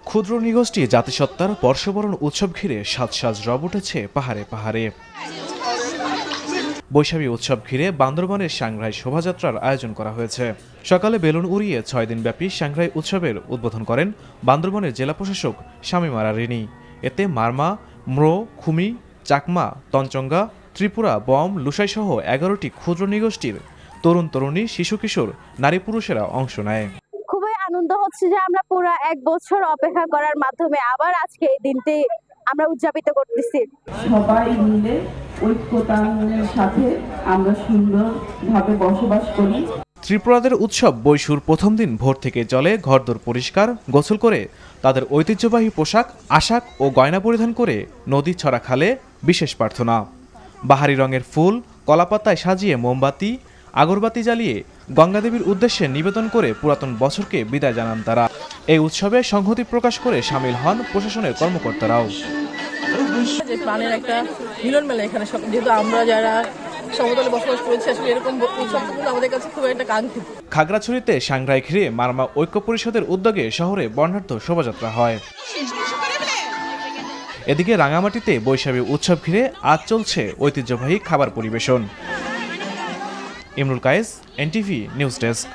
ক্ষুদ্র নৃগোষ্ঠী জাতিসত্তার বর্ষবরণ উৎসব ঘিরে সাজ রব উঠেছে পাহাড়ে পাহাড়ে। বৈশাখী উৎসব ঘিরে বান্দরবানের সাংগ্রাই শোভাযাত্রার আয়োজন করা হয়েছে। সকালে বেলুন উড়িয়ে 6 দিনব্যাপী সাংগ্রাই উৎসবের উদ্বোধন করেন বান্দরবানের জেলা প্রশাসক শামীমারা রিনি। এতে মারমা, ম্রো, খুমি, চাকমা, তঞ্চঙ্গা, ত্রিপুরা, বম, লুসাইসহ 11টি ক্ষুদ্র নৃগোষ্ঠীর তরুণ তরুণী, শিশু কিশোর, নারী পুরুষেরা অংশ নেয়। খুবই আনন্দ হচ্ছে যে আমরা পুরো 1 বছর অপেক্ষা করার মাধ্যমে আবার আজকে এই দিনটি আমরা উদযাপিত করতেছি। সবাই মিলে ঐক্যতানের সাথে আমরা সুন্দরভাবে বসবাস করি। ত্রিপুরাদের উৎসব বৈশুর প্রথম দিন ভোর থেকে জলে ঘরদোর পরিষ্কার, গোসল করে তাদের ঐতিহ্যবাহী পোশাক, আশাক ও গয়না পরিধান করে নদী ছড়া খালে বিশেষ প্রার্থনা। বাহারি রঙের ফুল, কলাপাতায় সাজিয়ে মোমবাতি, আগরবাতি জ্বালিয়ে গঙ্গাদেবীর উদ্দেশ্যে নিবেদন করে পুরাতন বছরকে বিদায় জানান তারা। এই উৎসবে সংহতি প্রকাশ করে সামিল হন প্রশাসনের কর্মকর্তারাও। প্রাণের একটা মিলন মেলা এখানে, যেহেতু আমরা যারা সমতলে বসবাস করেছি, আসলে এরকম উৎসব আমাদের কাছে খুব একটা কাঙ্ক্ষিত। খাগড়াছড়িতে সাংগ্রাই ঘিরে মারমা ঐক্য পরিষদের উদ্যোগে শহরে বর্ণাঢ্য শোভাযাত্রা হয়। এদিকে রাঙামাটিতে বৈশাখী উৎসব ঘিরে আজ চলছে ঐতিহ্যবাহী খাবার পরিবেশন। Imrul Kayes, NTV news desk.